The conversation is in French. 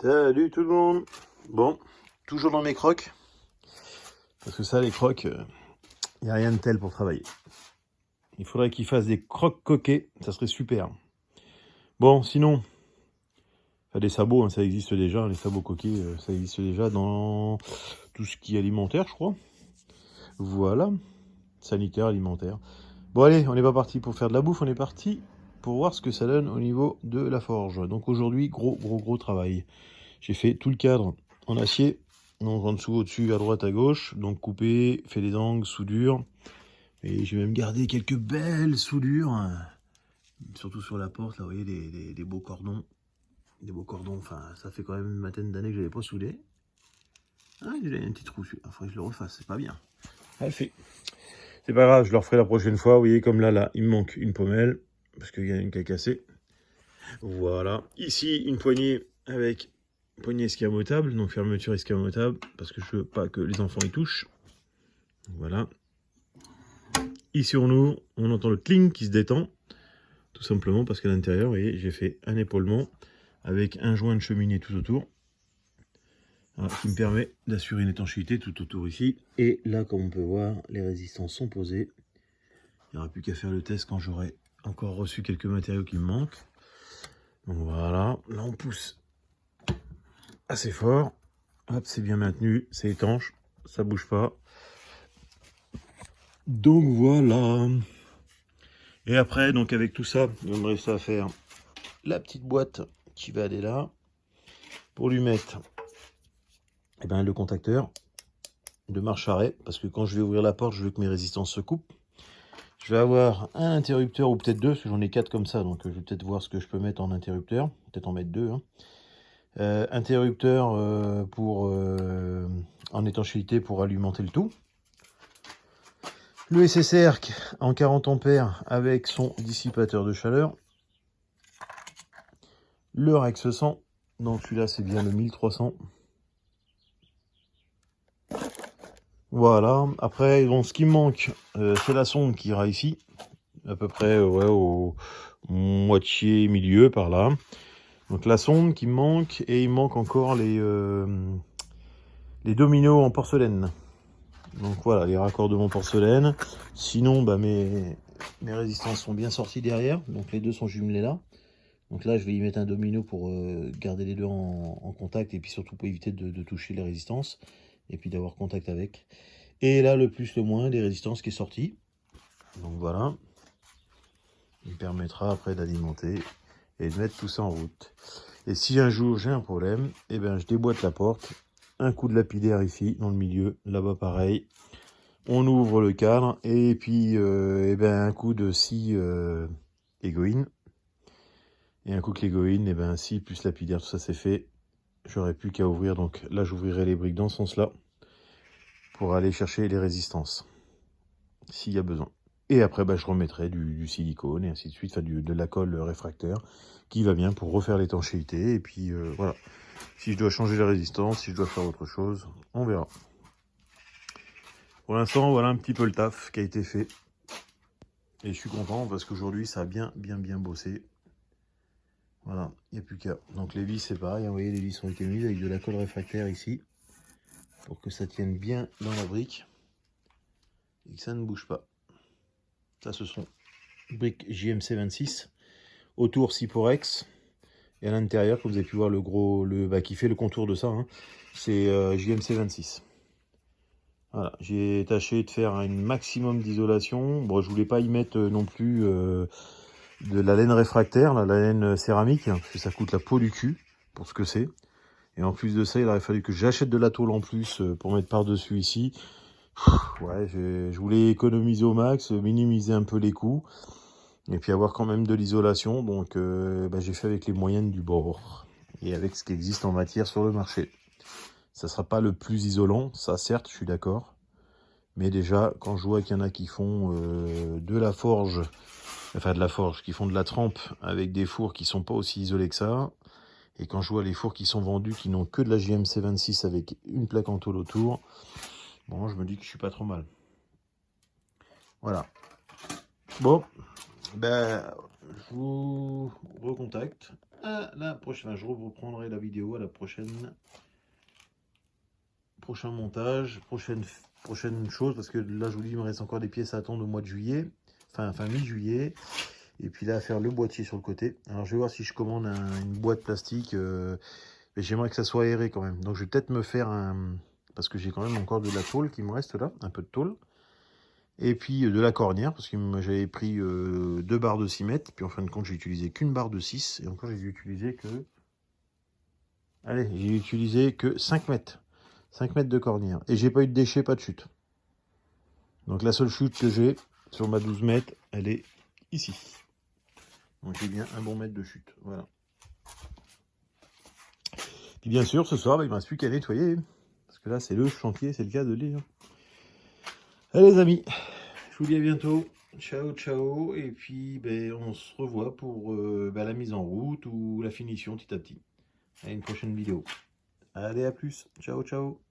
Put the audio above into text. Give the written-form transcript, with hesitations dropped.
Salut tout le monde. Bon, toujours dans mes crocs. Parce que ça, les crocs, il n'y a rien de tel pour travailler. Il faudrait qu'ils fassent des crocs coquets, ça serait super. Bon, sinon, des sabots, hein, ça existe déjà. Les sabots coquets, ça existe déjà dans tout ce qui est alimentaire, je crois. Voilà, sanitaire, alimentaire. Bon allez, on n'est pas parti pour faire de la bouffe, on est parti pour voir ce que ça donne au niveau de la forge. Donc aujourd'hui, gros travail. J'ai fait tout le cadre en acier, donc en dessous, au-dessus, à droite, à gauche, donc coupé, fait des angles, soudure, et j'ai même gardé quelques belles soudures, hein. Surtout sur la porte, là vous voyez des beaux cordons, enfin ça fait quand même une vingtaine d'années que je n'avais pas soudé. Ah, il y a un petit trou, il faudrait que je le refasse, c'est pas bien. Elle fait. C'est pas grave, je le referai la prochaine fois. Vous voyez, comme là, il me manque une pommelle, parce qu'il y a une qui a cassé. Voilà. Ici, une poignée avec poignée escamotable, donc fermeture escamotable, parce que je veux pas que les enfants y touchent. Voilà. Ici, on entend le cling qui se détend, tout simplement parce qu'à l'intérieur, vous voyez, j'ai fait un épaulement avec un joint de cheminée tout autour. Voilà, qui me permet d'assurer une étanchéité tout autour ici. Et là, comme on peut voir, les résistances sont posées. Il n'y aura plus qu'à faire le test quand j'aurai encore reçu quelques matériaux qui me manquent. Donc voilà, là on pousse assez fort. Hop, c'est bien maintenu, c'est étanche, ça bouge pas. Donc voilà. Et après, donc avec tout ça, on me reste à faire la petite boîte qui va aller là. Pour lui mettre le contacteur de marche-arrêt. Parce que quand je vais ouvrir la porte, je veux que mes résistances se coupent. Je vais avoir un interrupteur ou peut-être deux, parce que j'en ai 4 comme ça. Donc je vais peut-être voir ce que je peux mettre en interrupteur. Peut-être en mettre 2. Hein. Interrupteur en étanchéité pour alimenter le tout. Le SSR en 40 ampères avec son dissipateur de chaleur. Le Rex 100. Donc celui-là c'est bien le 1300. Voilà. Après, bon, ce qui me manque, c'est la sonde qui ira ici. À peu près au moitié milieu par là. Donc la sonde qui me manque, et il me manque encore les dominos en porcelaine. Donc voilà, les raccordements porcelaine. Sinon, mes résistances sont bien sorties derrière. Donc les deux sont jumelés là. Donc là, je vais y mettre un domino pour garder les deux en contact. Et puis surtout pour éviter de toucher les résistances. Et puis d'avoir contact avec. Et là, le plus, le moins, les résistances qui est sortie. Donc voilà. Il permettra après d'alimenter et de mettre tout ça en route. Et si un jour j'ai un problème, je déboîte la porte. Un coup de lapidaire ici, dans le milieu. Là-bas, pareil. On ouvre le cadre et puis un coup de scie égoïne. Et un coup que l'égoïne, scie plus lapidaire, tout ça c'est fait. J'aurais plus qu'à ouvrir, donc là j'ouvrirai les briques dans ce sens-là pour aller chercher les résistances, s'il y a besoin. Et après je remettrai du silicone et ainsi de suite, enfin de la colle réfractaire qui va bien pour refaire l'étanchéité. Et puis voilà, si je dois changer la résistance, si je dois faire autre chose, on verra. Pour l'instant, voilà un petit peu le taf qui a été fait. Et je suis content parce qu'aujourd'hui, ça a bien bossé. Voilà, il n'y a plus qu'à. Donc les vis, c'est pareil. Vous voyez, les vis ont été mises avec de la colle réfractaire ici. Pour que ça tienne bien dans la brique. Et que ça ne bouge pas. Ça, ce sont briques JMC 26. Autour Cyporex. Et à l'intérieur, comme vous avez pu voir, qui fait le contour de ça, hein, c'est JMC 26. Voilà, j'ai tâché de faire un maximum d'isolation. Bon, je voulais pas y mettre non plus de la laine réfractaire, la laine céramique, hein, parce que ça coûte la peau du cul pour ce que c'est. Et en plus de ça, il aurait fallu que j'achète de la tôle en plus pour mettre par-dessus ici. Ouais, je voulais économiser au max, minimiser un peu les coûts, et puis avoir quand même de l'isolation. Donc j'ai fait avec les moyennes du bord, et avec ce qui existe en matière sur le marché. Ça sera pas le plus isolant, ça certes, je suis d'accord. Mais déjà, quand je vois qu'il y en a qui font de la forge, qui font de la trempe avec des fours qui sont pas aussi isolés que ça, et quand je vois les fours qui sont vendus qui n'ont que de la JMC 26 avec une plaque en tôle autour, bon, je me dis que je suis pas trop mal. Voilà. Bon, je vous recontacte à la prochaine. Enfin, je reprendrai la vidéo à la prochaine. Prochain montage, prochaine chose, parce que là, je vous dis, il me reste encore des pièces à attendre au mois de juillet. Enfin mi-juillet. Et puis là, à faire le boîtier sur le côté. Alors, je vais voir si je commande une boîte plastique. Mais j'aimerais que ça soit aéré quand même. Donc, je vais peut-être me faire un... Parce que j'ai quand même encore de la tôle qui me reste là. Un peu de tôle. Et puis de la cornière, parce que j'avais pris 2 barres de 6 mètres. Puis en fin de compte, j'ai utilisé qu'une barre de 6. Et encore, j'ai utilisé que... Allez, j'ai utilisé que 5 mètres. 5 mètres de cornière. Et j'ai pas eu de déchets, pas de chute. Donc la seule chute que j'ai sur ma 12 mètres, elle est ici. Donc j'ai bien un bon mètre de chute. Voilà. Et bien sûr, ce soir, il ne me reste plus qu'à nettoyer. Parce que là, c'est le chantier, c'est le cas de le dire. Allez les amis, je vous dis à bientôt. Ciao, ciao. Et puis, on se revoit pour la mise en route ou la finition petit à petit. À une prochaine vidéo. Allez, à plus. Ciao, ciao.